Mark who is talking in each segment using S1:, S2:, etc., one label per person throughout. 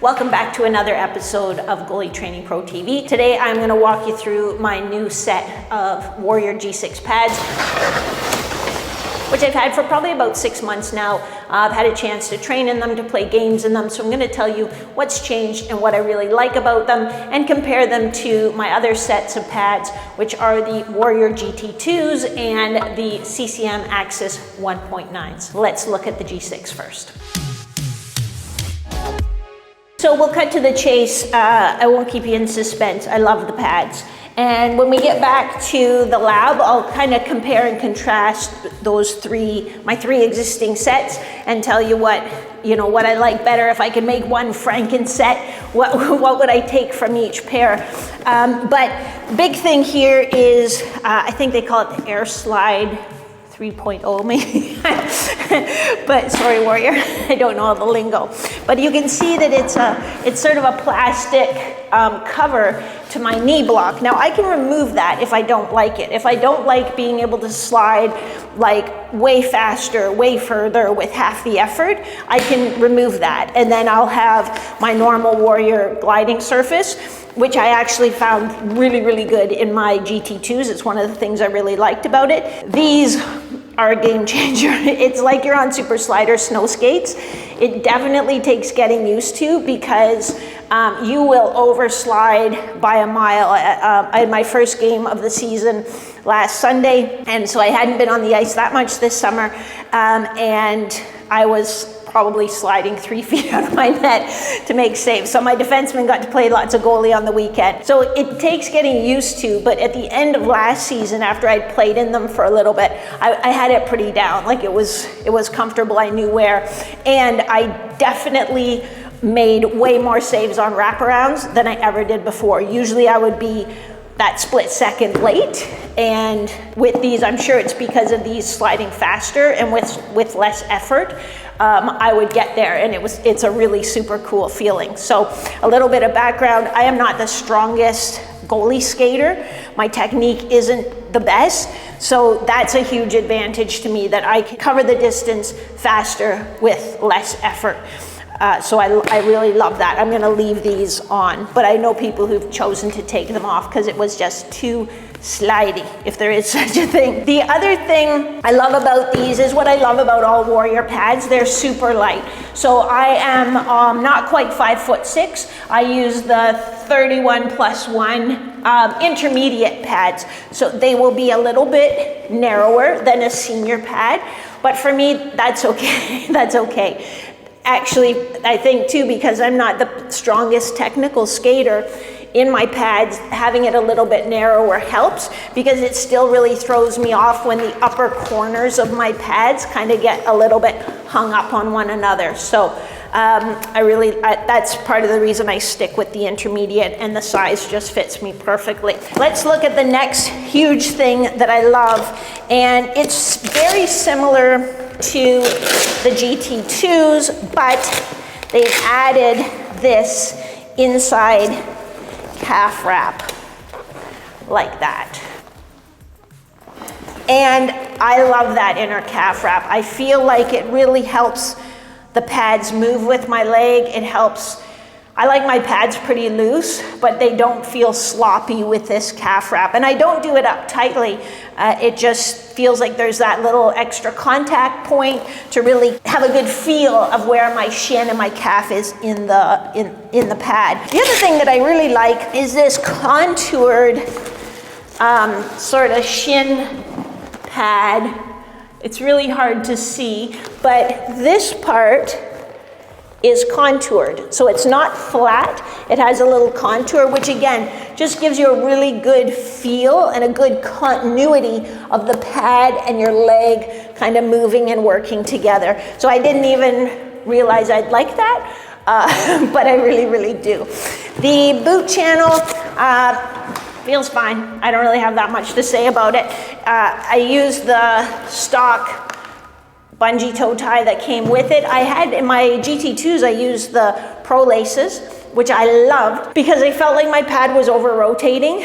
S1: Welcome back to another episode of Goalie Training Pro TV. Today I'm going to walk you through my new set of Warrior G6 pads, which I've had for probably about 6 months now. I've had a chance to train in them, to play games in them, so I'm going to tell you what's changed and what I really like about them and compare them to my other sets of pads, which are the Warrior GT2s and the CCM Axix 1.9s. Let's look at the G6 first. So we'll cut to the chase. I won't keep you in suspense. I love the pads. And when we get back to the lab, I'll kind of compare and contrast my three existing sets and tell you what I like better. If I could make one Franken set, what would I take from each pair? But big thing here is, I think they call it the Airslide 3.0 maybe. But sorry, Warrior, I don't know all the lingo. But you can see that it's sort of a plastic cover to my knee block. Now I can remove that if I don't like it. If I don't like being able to slide like way faster, way further with half the effort, I can remove that. And then I'll have my normal Warrior gliding surface, which I actually found really, really good in my GT2s. It's one of the things I really liked about it. These are a game changer. It's like you're on super slider snow skates. It definitely takes getting used to because you will overslide by a mile. I had my first game of the season last Sunday, and so I hadn't been on the ice that much this summer, and I was probably sliding 3 feet out of my net to make saves. So my defenseman got to play lots of goalie on the weekend. So it takes getting used to, but at the end of last season, after I'd played in them for a little bit, I had it pretty down. Like it was comfortable, I knew where. And I definitely made way more saves on wraparounds than I ever did before. Usually I would be that split second late, and with these, I'm sure it's because of these sliding faster and with less effort, I would get there, and it's a really super cool feeling. So a little bit of background, I am not the strongest goalie skater. My technique isn't the best, so that's a huge advantage to me, that I can cover the distance faster with less effort. So I really love that. I'm gonna leave these on, but I know people who've chosen to take them off because it was just too slidey, if there is such a thing. The other thing I love about these is what I love about all Warrior pads. They're super light. So I am not quite 5'6". I use the 31+1 intermediate pads. So they will be a little bit narrower than a senior pad, but for me, that's okay. That's okay. Actually, I think too, because I'm not the strongest technical skater, in my pads, having it a little bit narrower helps, because it still really throws me off when the upper corners of my pads kind of get a little bit hung up on one another. So that's part of the reason I stick with the intermediate, and the size just fits me perfectly. Let's look at the next huge thing that I love, and it's very similar to the GT2s, but they've added this inside calf wrap like that. And I love that inner calf wrap. I feel like it really helps the pads move with my leg. It helps. I like my pads pretty loose, but they don't feel sloppy with this calf wrap. And I don't do it up tightly. It just feels like there's that little extra contact point to really have a good feel of where my shin and my calf is in the pad. The other thing that I really like is this contoured sort of shin pad. It's really hard to see, but this part is contoured. So it's not flat, it has a little contour, which again, just gives you a really good feel and a good continuity of the pad and your leg kind of moving and working together. So I didn't even realize I'd like that, but I really, really do. The boot channel feels fine. I don't really have that much to say about it. I use the stock bungee toe tie that came with it. I had in my GT2s, I used the Pro laces, which I loved because I felt like my pad was over rotating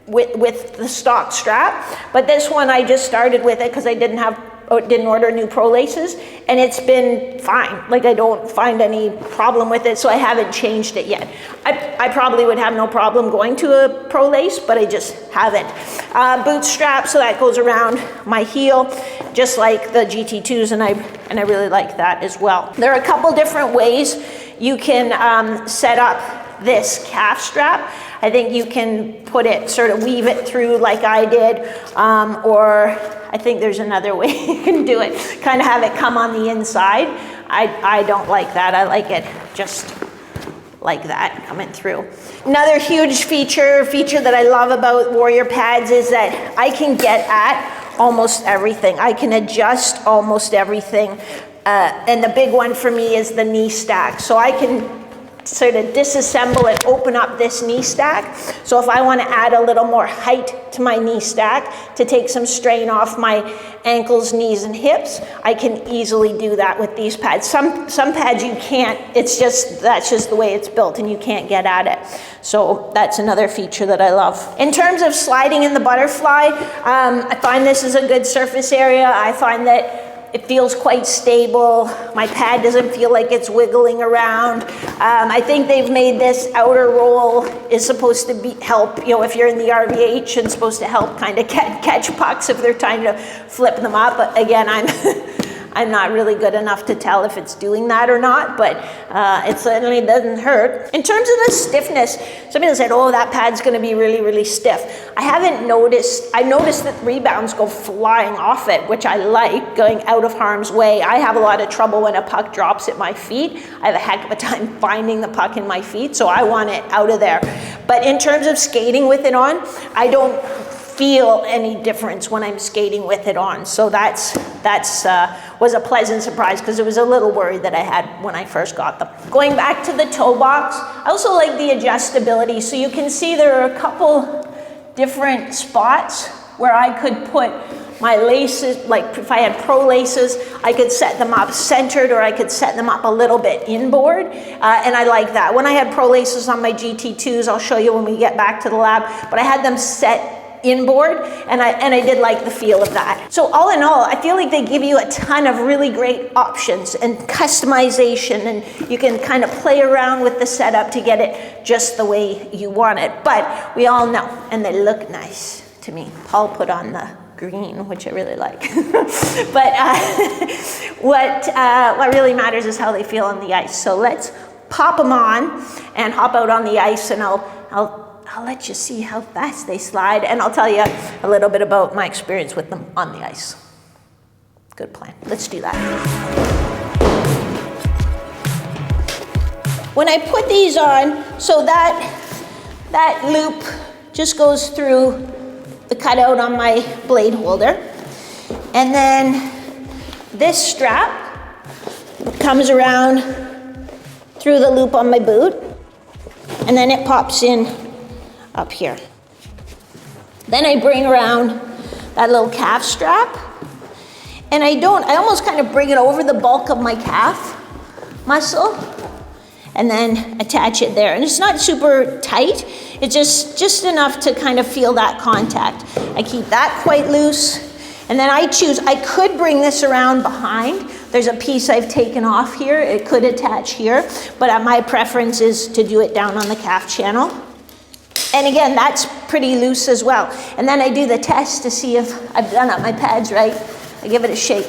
S1: with the stock strap. But this one I just started with it because I didn't have didn't order new pro laces, and it's been fine. Like I don't find any problem with it, so I haven't changed it yet. I probably would have no problem going to a pro lace, but I just haven't. Boot strap, so that goes around my heel, just like the GT2s, and I really like that as well. There are a couple different ways you can set up this calf strap. I think you can put it, sort of weave it through like I did, or I think there's another way you can do it, kind of have it come on the inside. I don't like that. I like it just like that, coming through. Another huge feature that I love about Warrior Pads is that I can get at almost everything. I can adjust almost everything. And the big one for me is the knee stack. So I can sort of disassemble and open up this knee stack. So if I want to add a little more height to my knee stack to take some strain off my ankles, knees, and hips, I can easily do that with these pads. Some pads you can't, that's just the way it's built and you can't get at it. So that's another feature that I love. In terms of sliding in the butterfly, I find this is a good surface area. I find that it feels quite stable. My pad doesn't feel like it's wiggling around. I think they've made this outer roll is supposed to help, if you're in the RVH, and supposed to help kind of catch pucks if they're trying to flip them up. But again, I'm not really good enough to tell if it's doing that or not, but it certainly doesn't hurt. In terms of the stiffness, somebody said, oh, that pad's gonna be really, really stiff. I noticed that rebounds go flying off it, which I like, going out of harm's way. I have a lot of trouble when a puck drops at my feet. I have a heck of a time finding the puck in my feet, so I want it out of there. But in terms of skating with it on, I don't feel any difference when I'm skating with it on. So that's was a pleasant surprise, because it was a little worried that I had when I first got them. Going back to the toe box, I also like the adjustability. So you can see there are a couple different spots where I could put my laces, like if I had pro laces, I could set them up centered, or I could set them up a little bit inboard, and I like that. When I had pro laces on my GT2s, I'll show you when we get back to the lab, but I had them set inboard, and I did like the feel of that. So all in all, I feel like they give you a ton of really great options and customization, and you can kind of play around with the setup to get it just the way you want it. But we all know, and they look nice to me. Paul put on the green, which I really like. But what really matters is how they feel on the ice. So let's pop them on and hop out on the ice, and I'll let you see how fast they slide, and I'll tell you a little bit about my experience with them on the ice. Good plan. Let's do that. When I put these on, so that loop just goes through the cutout on my blade holder, and then this strap comes around through the loop on my boot, and then it pops in up here. Then I bring around that little calf strap, and I almost kind of bring it over the bulk of my calf muscle, and then attach it there. And it's not super tight, it's just enough to kind of feel that contact. I keep that quite loose, and then I could bring this around behind. There's a piece I've taken off here, it could attach here, but my preference is to do it down on the calf channel. And again, that's pretty loose as well. And then I do the test to see if I've done up my pads right. I give it a shake.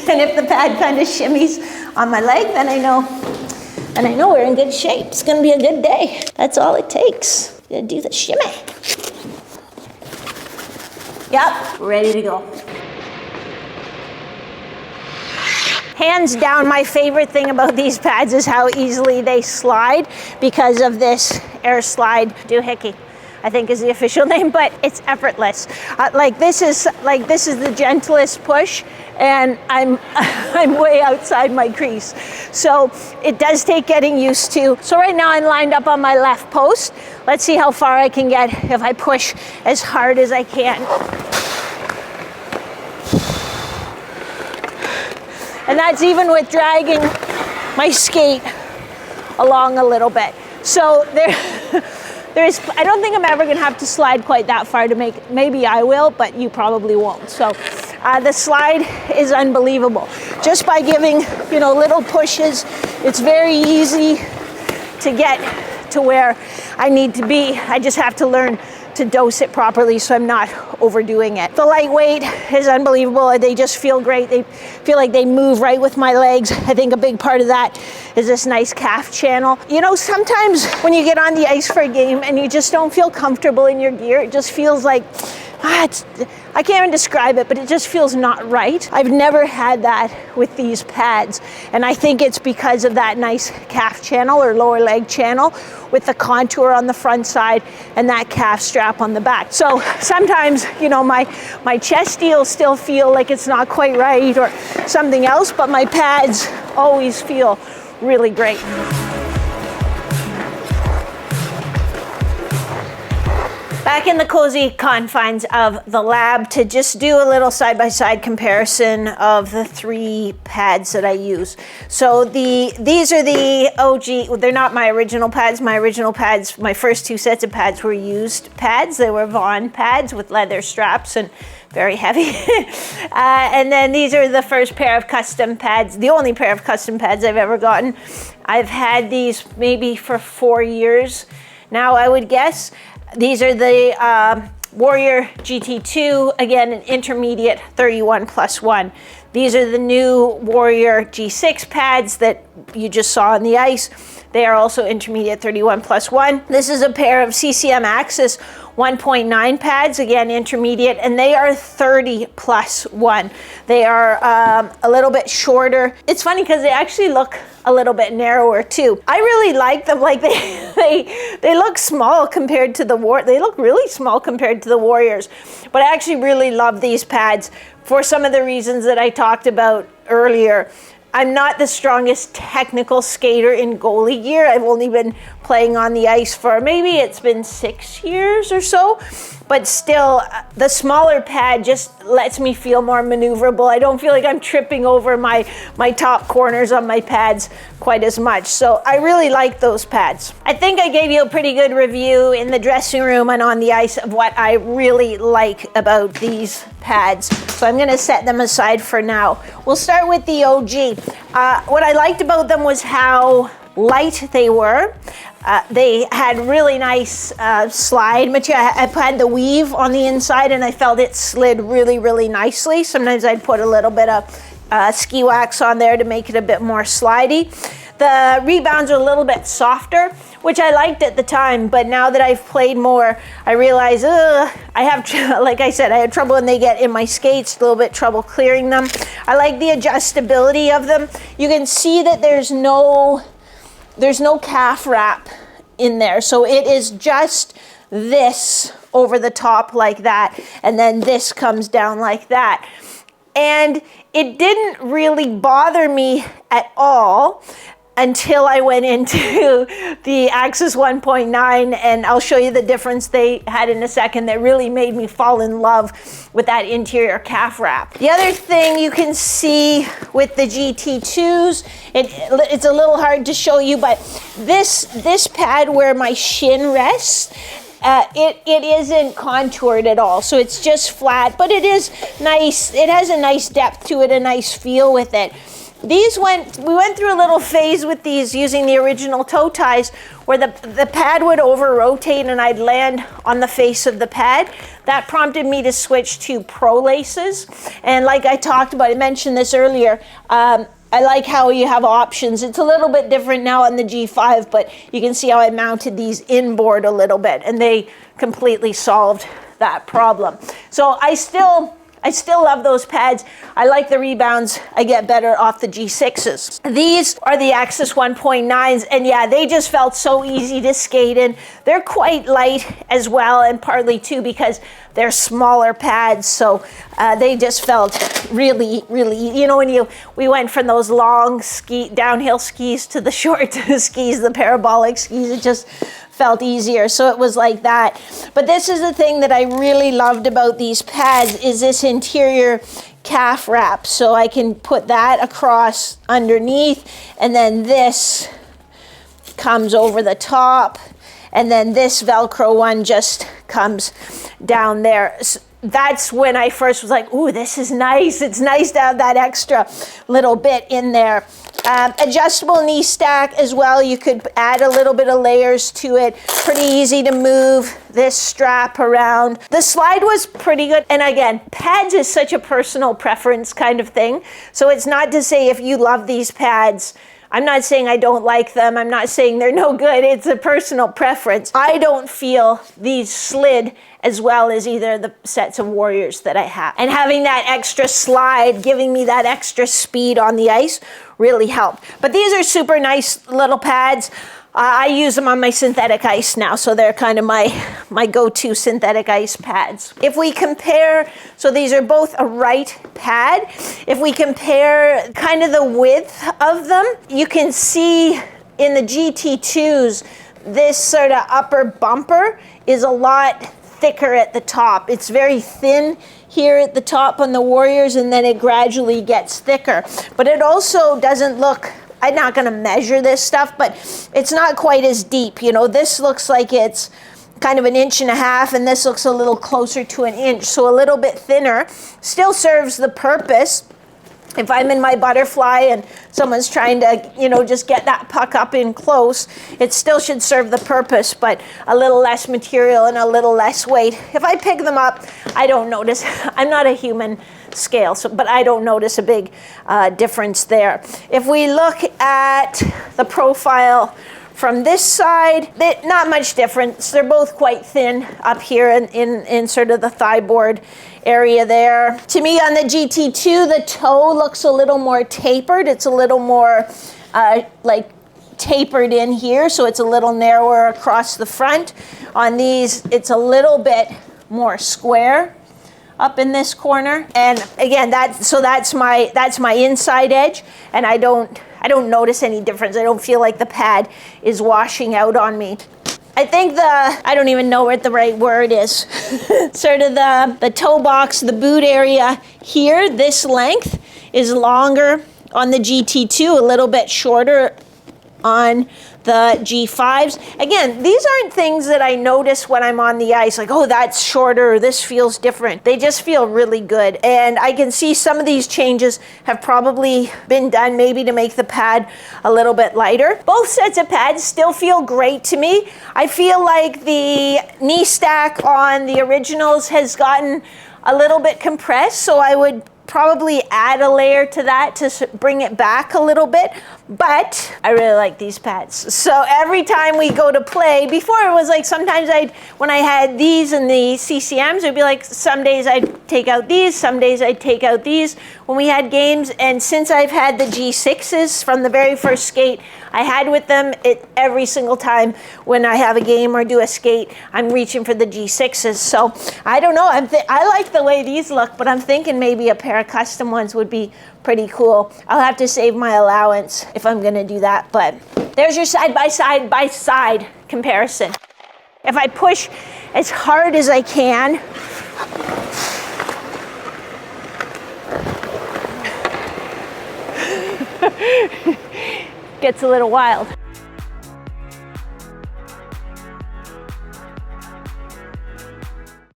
S1: And if the pad kind of shimmies on my leg, then I know we're in good shape. It's gonna be a good day. That's all it takes. Gonna do the shimmy. Yep, we're ready to go. Hands down, my favorite thing about these pads is how easily they slide because of this Airslide doohickey, I think is the official name, but it's effortless. This is the gentlest push, and I'm way outside my crease. So it does take getting used to. So right now I'm lined up on my left post. Let's see how far I can get if I push as hard as I can. And that's even with dragging my skate along a little bit. So I don't think I'm ever gonna have to slide quite that far to maybe I will, but you probably won't. So The slide is unbelievable. Just by giving, you know, little pushes, it's very easy to get to where I need to be. I just have to learn to dose it properly so I'm not overdoing it. The lightweight is unbelievable. They just feel great. They feel like they move right with my legs. I think a big part of that is this nice calf channel. You know, sometimes when you get on the ice for a game and you just don't feel comfortable in your gear, it just feels like, I can't even describe it, but it just feels not right. I've never had that with these pads, and I think it's because of that nice calf channel or lower leg channel with the contour on the front side and that calf strap on the back. So sometimes, you know, my chest deals still feel like it's not quite right or something else, but my pads always feel really great. Back in the cozy confines of the lab to just do a little side-by-side comparison of the 3 pads that I use. So these are the OG, well, they're not my original pads. My original pads, my first 2 sets of pads were used pads. They were Vaughn pads with leather straps and very heavy. And then these are the first pair of custom pads, the only pair of custom pads I've ever gotten. I've had these maybe for 4 years now, I would guess. These are the Warrior GT2, again, an intermediate 31+1. These are the new Warrior G6 pads that you just saw on the ice. They are also intermediate 31+1. This is a pair of CCM Axix 1.9 pads, again, intermediate, and they are 30+1. They are a little bit shorter. It's funny because they actually look a little bit narrower too. I really like them. Like they look small compared to they look really small compared to the Warriors. But I actually really love these pads for some of the reasons that I talked about earlier. I'm not the strongest technical skater in goalie gear. I've only been playing on the ice for maybe it's been 6 years or so. But still, the smaller pad just lets me feel more maneuverable. I don't feel like I'm tripping over my top corners on my pads quite as much. So I really like those pads. I think I gave you a pretty good review in the dressing room and on the ice of what I really like about these pads. So I'm gonna set them aside for now. We'll start with the OG. What I liked about them was how light they were. They had really nice slide material. I had the weave on the inside and I felt it slid really, really nicely. Sometimes I'd put a little bit of ski wax on there to make it a bit more slidey. The rebounds are a little bit softer, which I liked at the time, but now that I've played more, I realize I have, like I said, I had trouble when they get in my skates, a little bit trouble clearing them. I like the adjustability of them. You can see that there's no calf wrap in there. So it is just this over the top like that. And then this comes down like that. And it didn't really bother me at all until I went into the Axix 1.9, and I'll show you the difference they had in a second that really made me fall in love with that interior calf wrap. The other thing you can see with the GT2s, it's a little hard to show you, but this pad where my shin rests, it isn't contoured at all, so it's just flat, but it is nice. It has a nice depth to it, a nice feel with it. We went through a little phase with these using the original toe ties where the pad would over rotate and I'd land on the face of the pad. That prompted me to switch to pro laces. And like I talked about, I mentioned this earlier, I like how you have options. It's a little bit different now on the G5, but you can see how I mounted these inboard a little bit and they completely solved that problem. So I still love those pads. I like the rebounds. I get better off the G6s. These are the Axix 1.9s, and yeah, they just felt so easy to skate in. They're quite light as well, and partly too because they're smaller pads, so they just felt really, really, you know, when we went from those long downhill skis to the short skis, the parabolic skis, it just felt easier, so it was like that. But this is the thing that I really loved about these pads is this interior calf wrap. So I can put that across underneath, and then this comes over the top, and then this Velcro one just comes down there. that's when I first was like, ooh, this is nice. It's nice to have that extra little bit in there. Adjustable knee stack as well. You could add a little bit of layers to it. Pretty easy to move this strap around. The slide was pretty good. And again, pads is such a personal preference kind of thing. So it's not to say if you love these pads, I'm not saying I don't like them. I'm not saying they're no good. It's a personal preference. I don't feel these slid as well as either of the sets of Warriors that I have. And having that extra slide, giving me that extra speed on the ice really helped. But these are super nice little pads. I use them on my synthetic ice now, so they're kind of my go-to synthetic ice pads. If we compare, so these are both a right pad. If we compare kind of the width of them, you can see in the GT2s, this sort of upper bumper is a lot thicker at the top. It's very thin here at the top on the Warriors, and then it gradually gets thicker. But it also doesn't look, I'm not going to measure this stuff, but it's not quite as deep. You know, this looks like it's kind of 1.5 inches, and this looks a little closer to 1 inch, so a little bit thinner. Still serves the purpose. If I'm in my butterfly and someone's trying to, you know, just get that puck up in close, it still should serve the purpose, but a little less material and a little less weight. If I pick them up, I don't notice. I'm not a human scale, so, but I don't notice a big difference there. If we look at the profile from this side, not much difference. They're both quite thin up here in sort of the thigh board area there. To me, on the GT2, the toe looks a little more tapered. It's a little more like tapered in here, so it's a little narrower across the front. On these, it's a little bit more square up in this corner. And again, that's my inside edge, and I don't notice any difference. I don't feel like the pad is washing out on me. I think I don't even know what the right word is. Sort of the toe box, the boot area here, this length is longer on the GT2, a little bit shorter on the G5s. Again, these aren't things that I notice when I'm on the ice, like, oh, that's shorter, or this feels different. They just feel really good. And I can see some of these changes have probably been done maybe to make the pad a little bit lighter. Both sets of pads still feel great to me. I feel like the knee stack on the originals has gotten a little bit compressed, so I would probably add a layer to that to bring it back a little bit, but I really like these pads. So every time we go to play, before it was like sometimes when I had these and the CCMs, it'd be like some days I'd take out these, some days I'd take out these when we had games. And since I've had the G6s from the very first skate I had with them, every single time when I have a game or do a skate, I'm reaching for the G6s. So I don't know, I like the way these look, but I'm thinking maybe a pair of custom ones would be pretty cool. I'll have to save my allowance if I'm gonna do that, but there's your side-by-side comparison. If I push as hard as I can, gets a little wild.